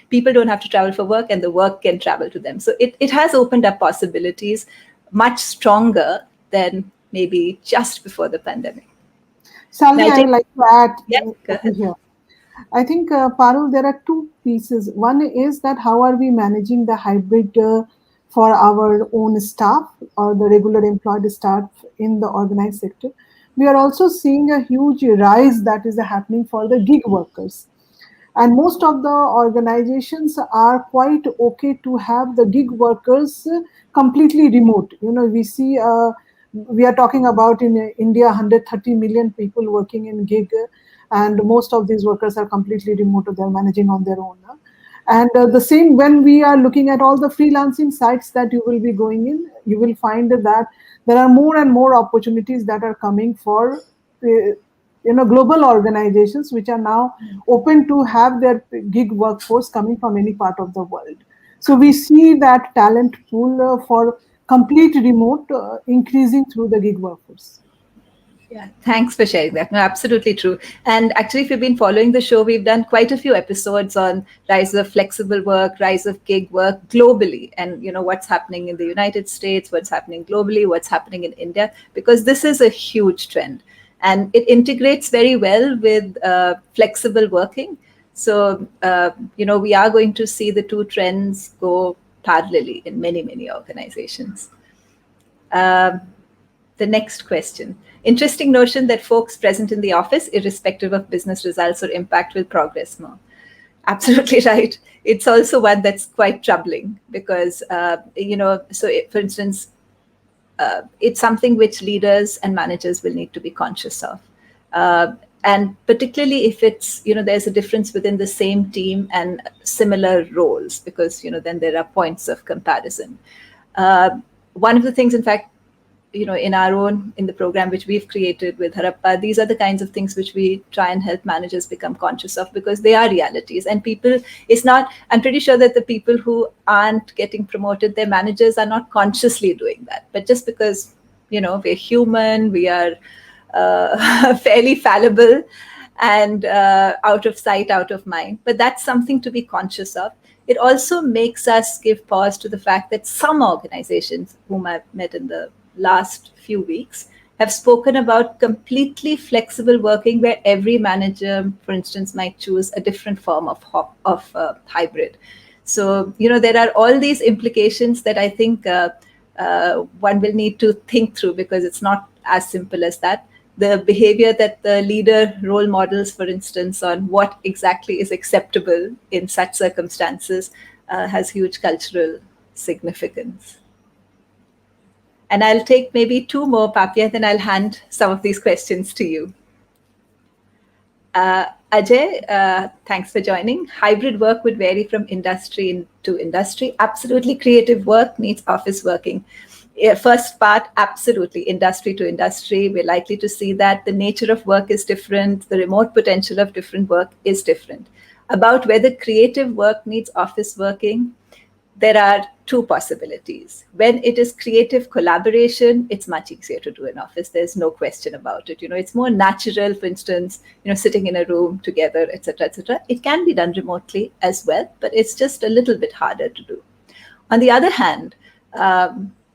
Speaker 1: people don't have to travel for work, and the work can travel to them. So it has opened up possibilities much stronger than maybe just before the pandemic.
Speaker 3: Salvi,
Speaker 1: I'll
Speaker 3: I would
Speaker 1: take,
Speaker 3: like to add
Speaker 1: yeah, go
Speaker 3: over
Speaker 1: ahead.
Speaker 3: here. I think, Parul, there are two pieces. One is that how are we managing the hybrid for our own staff or the regular employed staff in the organized sector. We are also seeing a huge rise that is happening for the gig workers. And most of the organizations are quite okay to have the gig workers completely remote. We see we are talking about in India 130 million people working in gig, and most of these workers are completely remote. They're managing on their own. And the same when we are looking at all the freelancing sites that you will be going in, you will find that there are more and more opportunities that are coming for global organizations which are now open to have their gig workforce coming from any part of the world. So we see that talent pool for complete remote increasing through the gig workforce.
Speaker 1: Yeah, thanks for sharing that. No, absolutely true. And actually, if you've been following the show, we've done quite a few episodes on rise of flexible work, rise of gig work globally, and what's happening in the United States, what's happening globally, what's happening in India, because this is a huge trend, and it integrates very well with flexible working. So we are going to see the two trends go parallelly in many organizations. Um, the next question. Interesting notion that folks present in the office, irrespective of business results or impact, will progress more. Absolutely right. It's also one that's quite troubling because, for instance, it's something which leaders and managers will need to be conscious of. And particularly if it's, there's a difference within the same team and similar roles, because, then there are points of comparison. One of the things, in fact, in the program which we've created with Harappa, these are the kinds of things which we try and help managers become conscious of, because they are realities. And I'm pretty sure that the people who aren't getting promoted, their managers are not consciously doing that. But just because, we're human, we are fairly fallible, and out of sight, out of mind. But that's something to be conscious of. It also makes us give pause to the fact that some organizations whom I've met in the last few weeks have spoken about completely flexible working, where every manager, for instance, might choose a different form of hybrid. So, there are all these implications that I think one will need to think through, because it's not as simple as that. The behavior that the leader role models, for instance, on what exactly is acceptable in such circumstances has huge cultural significance. And I'll take maybe two more, Papia, then I'll hand some of these questions to you. Ajay, thanks for joining. Hybrid work would vary from industry to industry. Absolutely, creative work needs office working. First part, absolutely, industry to industry. We're likely to see that the nature of work is different. The remote potential of different work is different. About whether creative work needs office working, there are two possibilities. When it is creative collaboration, it's much easier to do in office. There's no question about it. It's more natural, for instance, sitting in a room together, etc., etc. It can be done remotely as well, but it's just a little bit harder to do. On the other hand,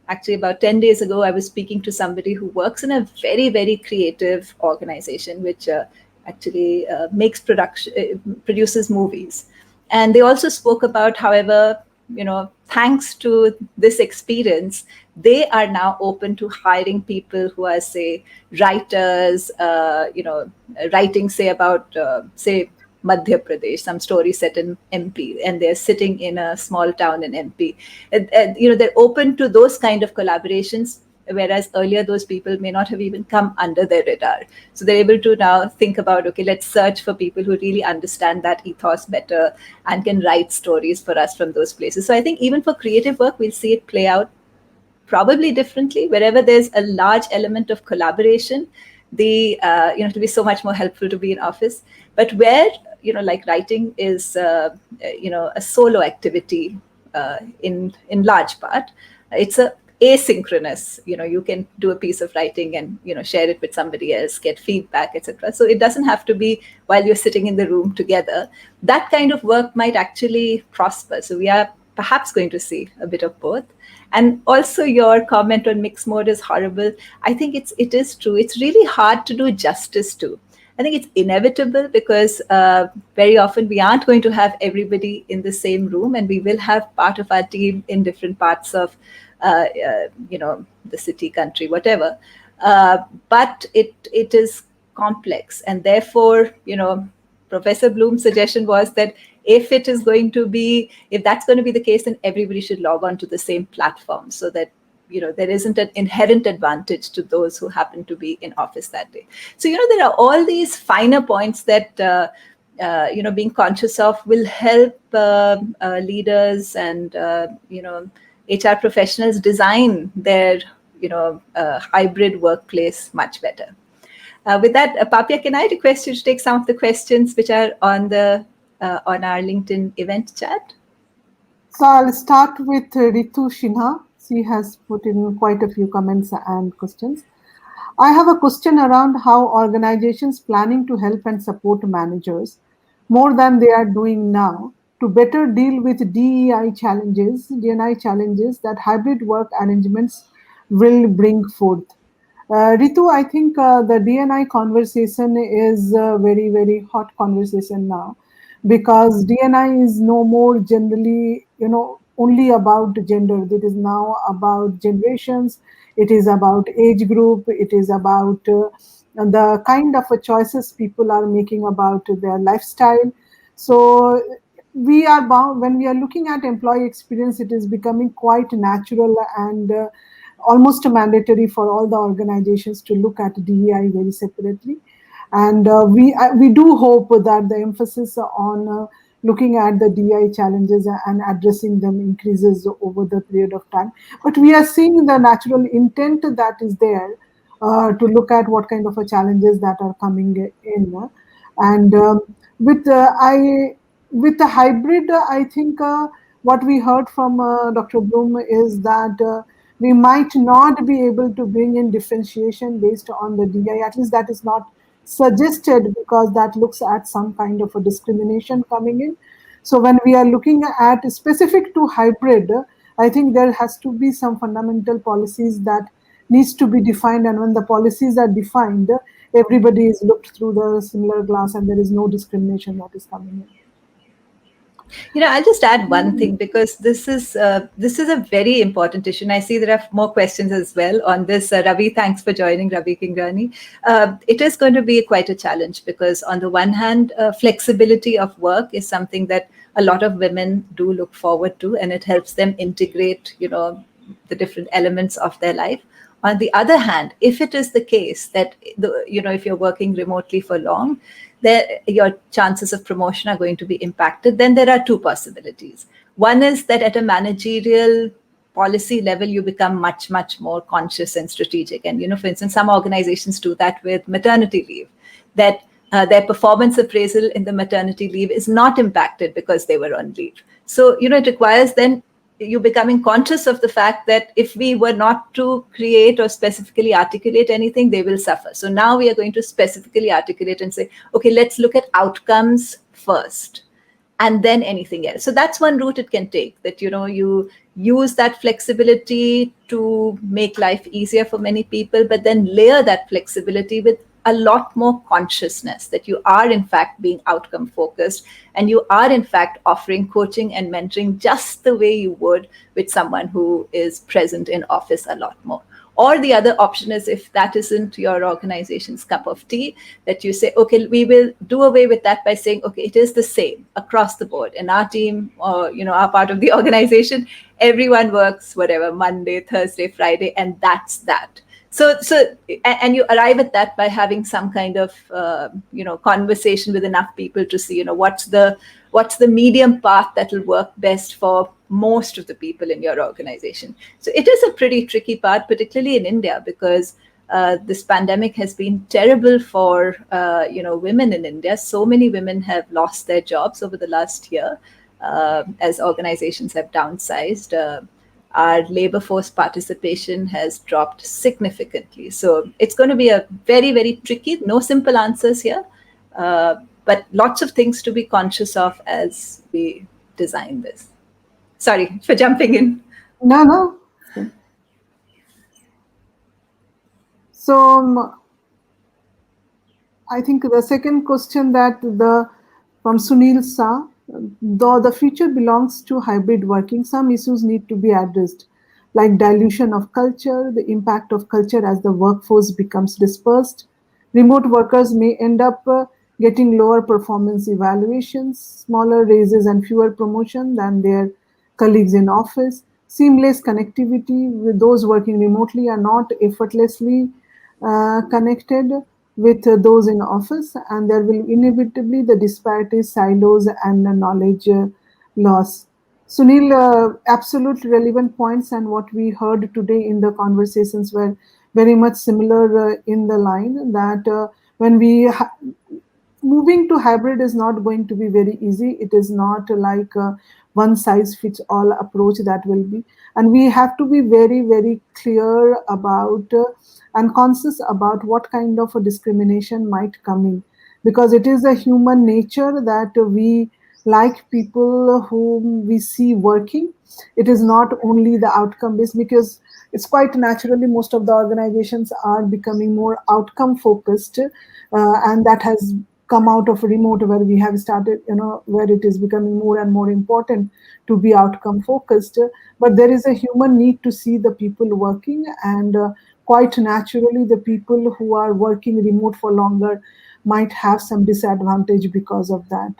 Speaker 1: actually about 10 days ago, I was speaking to somebody who works in a very, very creative organization, which actually produces movies. And they also spoke about, however, thanks to this experience, they are now open to hiring people who are, say, writers, writing, say, about, say, Madhya Pradesh, some story set in MP, and they're sitting in a small town in MP. And they're open to those kind of collaborations, whereas earlier those people may not have even come under their radar. So they're able to now think about, okay, let's search for people who really understand that ethos better and can write stories for us from those places. So I think even for creative work, we'll see it play out probably differently. Wherever there's a large element of collaboration, to be so much more helpful to be in office. But where, like writing is a solo activity, in large part, it's a asynchronous. You can do a piece of writing and share it with somebody else, get feedback, etc. So it doesn't have to be while you're sitting in the room together. That kind of work might actually prosper. So we are perhaps going to see a bit of both. And also, your comment on mixed mode is horrible. I think it is true. It's really hard to do justice to. I think it's inevitable because very often we aren't going to have everybody in the same room, and we will have part of our team in different parts of the city, country, whatever. But it is complex, and therefore, Professor Bloom's suggestion was that if that's going to be the case, then everybody should log on to the same platform, so that there isn't an inherent advantage to those who happen to be in office that day. So there are all these finer points that being conscious of will help leaders and HR professionals design their hybrid workplace much better. With that, Papia, can I request you to take some of the questions which are on on our LinkedIn event chat?
Speaker 3: So I'll start with Ritu Shinha. She has put in quite a few comments and questions. I have a question around how organizations planning to help and support managers more than they are doing now to better deal with DNI challenges that hybrid work arrangements will bring forth. Ritu, I think the DNI conversation is a very, very hot conversation now because DNI is no more generally, only about gender. It is now about generations. It is about age group. It is about the kind of choices people are making about their lifestyle. So we are bound when we are looking at employee experience. It is becoming quite natural and almost mandatory for all the organizations to look at DEI very separately. And we do hope that the emphasis on looking at the DEI challenges and addressing them increases over the period of time. But we are seeing the natural intent that is there to look at what kind of challenges that are coming in. And with the hybrid, I think what we heard from Dr. Bloom is that we might not be able to bring in differentiation based on the DI. At least that is not suggested because that looks at some kind of a discrimination coming in. So when we are looking at specific to hybrid, I think there has to be some fundamental policies that needs to be defined. And when the policies are defined, everybody is looked through the similar glass and there is no discrimination that is coming in.
Speaker 1: I'll just add one thing because this is a very important issue, and I see there are more questions as well on this. Ravi, thanks for joining, Ravi Kingrani. It is going to be quite a challenge because, on the one hand, flexibility of work is something that a lot of women do look forward to, and it helps them integrate, the different elements of their life. On the other hand, if it is the case that if you're working remotely for long, your chances of promotion are going to be impacted, then there are two possibilities. One is that at a managerial policy level, you become much, much more conscious and strategic. And, for instance, some organizations do that with maternity leave, that their performance appraisal in the maternity leave is not impacted because they were on leave. So, it requires then you becoming conscious of the fact that if we were not to create or specifically articulate anything, they will suffer. So now we are going to specifically articulate and say, okay, let's look at outcomes first. and then anything else. So that's one route it can take, that you use that flexibility to make life easier for many people, but then layer that flexibility with a lot more consciousness that you are in fact being outcome focused, and you are in fact offering coaching and mentoring just the way you would with someone who is present in office a lot more. Or the other option is, if that isn't your organization's cup of tea, that you say, okay, we will do away with that by saying, okay, it is the same across the board. In our team, or our part of the organization, everyone works whatever, Monday, Thursday, Friday, and that's that. And you arrive at that by having some kind of conversation with enough people to see what's the medium path that will work best for most of the people in your organization. So it is a pretty tricky part, particularly in India, because this pandemic has been terrible for women in India. So many women have lost their jobs over the last year as organizations have downsized. Our labor force participation has dropped significantly. So it's going to be a very, very tricky, no simple answers here, but lots of things to be conscious of as we design this. Sorry for jumping in.
Speaker 3: No, no. So I think the second question that the from Sunil Sa, though the future belongs to hybrid working, some issues need to be addressed, like dilution of culture, the impact of culture as the workforce becomes dispersed. Remote workers may end up getting lower performance evaluations, smaller raises, and fewer promotion than their colleagues in office. Seamless connectivity with those working remotely are not effortlessly connected with those in office, and there will inevitably the disparities, silos, and the knowledge loss. Sunil, absolute relevant points, and what we heard today in the conversations were very much similar in the line that when we moving to hybrid is not going to be very easy. It is not like a one size fits all approach that will be, and we have to be very, very clear about and conscious about what kind of a discrimination might come in, because it is a human nature that we like people whom we see working. It is not only the outcome based, because it's quite naturally most of the organizations are becoming more outcome focused, and that has come out of remote, where we have started, where it is becoming more and more important to be outcome focused. But there is a human need to see the people working, and quite naturally the people who are working remote for longer might have some disadvantage because of that.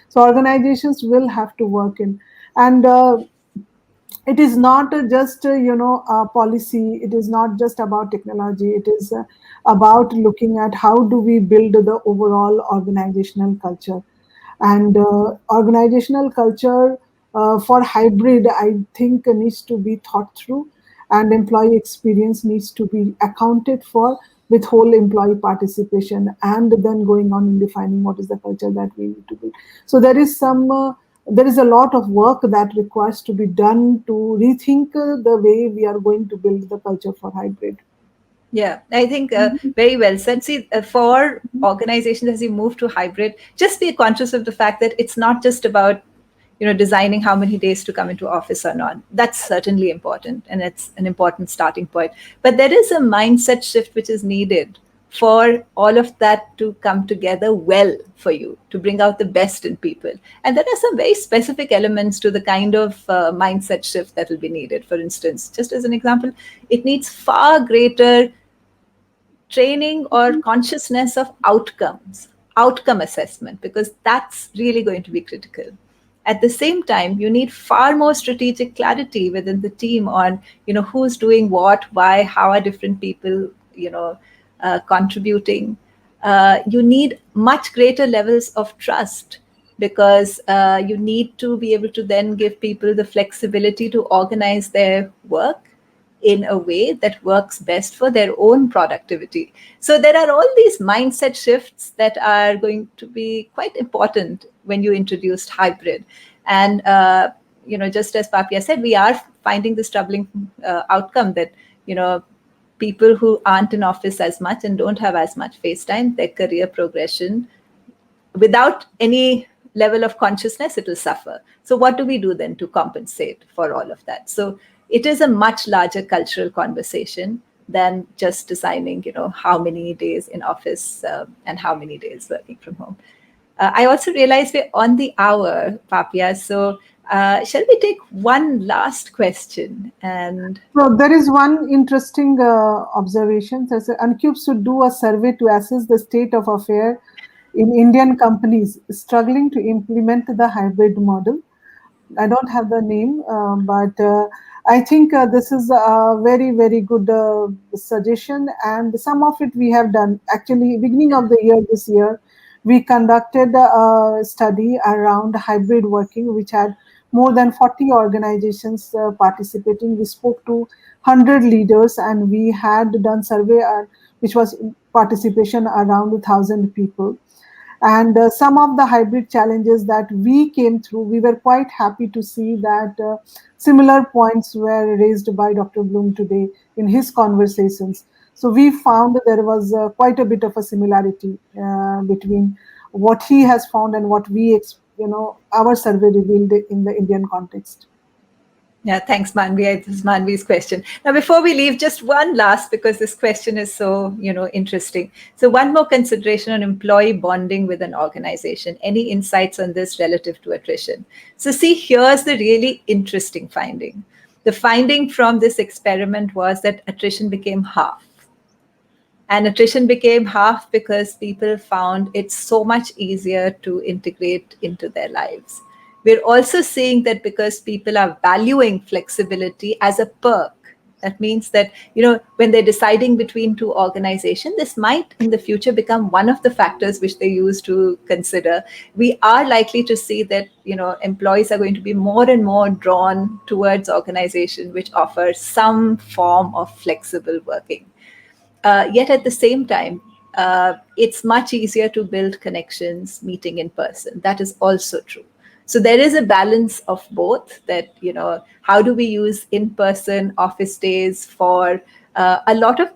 Speaker 3: So organizations will have to work in, and it is not just a policy. It is not just about technology. It is about looking at how do we build the overall organizational culture. And organizational culture for hybrid, I think, needs to be thought through, and employee experience needs to be accounted for with whole employee participation, and then going on in defining what is the culture that we need to build. So there is a lot of work that requires to be done to rethink the way we are going to build the culture for hybrid.
Speaker 1: Yeah, I think very well said. See, for organizations as you move to hybrid, just be conscious of the fact that it's not just about designing how many days to come into office or not. That's certainly important, and it's an important starting point. But there is a mindset shift which is needed for all of that to come together well for you, to bring out the best in people. And there are some very specific elements to the kind of mindset shift that will be needed. For instance, just as an example, it needs far greater training or consciousness of outcomes, outcome assessment, because that's really going to be critical. At the same time, you need far more strategic clarity within the team on, who's doing what, why, how are different people, contributing. You need much greater levels of trust, because you need to be able to then give people the flexibility to organize their work in a way that works best for their own productivity. So there are all these mindset shifts that are going to be quite important when you introduced hybrid. And just as Papia said, we are finding this troubling outcome that people who aren't in office as much and don't have as much face time, their career progression, without any level of consciousness, it will suffer. So what do we do then to compensate for all of that? So it is a much larger cultural conversation than just designing, how many days in office and how many days working from home. I also realized we're on the hour, Papia. So shall we take one last question? And
Speaker 3: So there is one interesting observation. There's Uncube should do a survey to assess the state of affair in Indian companies struggling to implement the hybrid model. I don't have the name, but I think this is a very, very good suggestion. And some of it we have done. Actually, beginning of the year, this year, we conducted a study around hybrid working, which had more than 40 organizations participating. We spoke to 100 leaders, and we had done survey, which was participation around 1,000 people. And some of the hybrid challenges that we came through, we were quite happy to see that similar points were raised by Dr. Bloom today in his conversations. So we found that there was quite a bit of a similarity between what he has found and what our survey revealed in the Indian context.
Speaker 1: yeah, thanks, Manvi. This is Manvi's question. Now, before we leave, just one last, because this question is so, interesting. So one more consideration on employee bonding with an organization. Any insights on this relative to attrition? So see, here's the really interesting finding. The finding from this experiment was that attrition became half. And attrition became half because people found it so much easier to integrate into their lives. We're also seeing that because people are valuing flexibility as a perk. That means that, when they're deciding between two organizations, this might in the future become one of the factors which they use to consider. We are likely to see that, employees are going to be more and more drawn towards organizations which offer some form of flexible working. Yet at the same time, it's much easier to build connections meeting in person. That is also true. So there is a balance of both that, how do we use in person office days for a lot of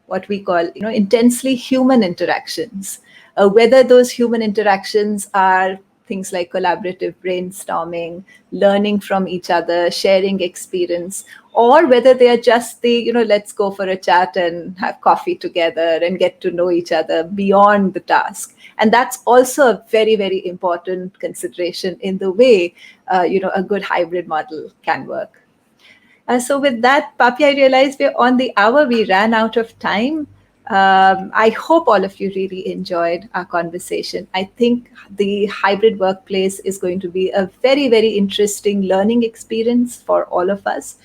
Speaker 1: what we call intensely human interactions, whether those human interactions are things like collaborative brainstorming, learning from each other, sharing experience, or whether they are just the let's go for a chat and have coffee together and get to know each other beyond the task. And that's also a very, very important consideration in the way a good hybrid model can work. So with that, Papi, I realized we're on the hour. We ran out of time. I hope all of you really enjoyed our conversation. I think the hybrid workplace is going to be a very, very interesting learning experience for all of us.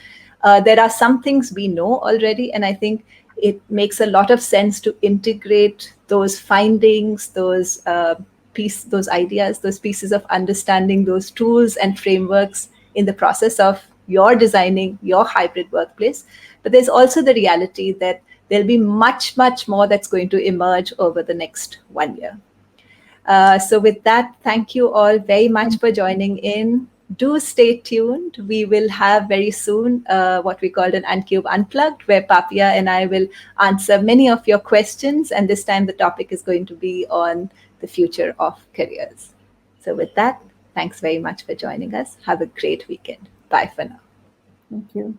Speaker 1: There are some things we know already, and I think it makes a lot of sense to integrate those findings, those ideas, those pieces of understanding, those tools and frameworks in the process of your designing your hybrid workplace. But there's also the reality that there'll be much, much more that's going to emerge over the next 1 year. So with that, thank you all very much for joining in. Do stay tuned. We will have very soon what we called an Uncube Unplugged, where Papia and I will answer many of your questions. And this time the topic is going to be on the future of careers. So with that, thanks very much for joining us. Have a great weekend. Bye for now.
Speaker 3: Thank you.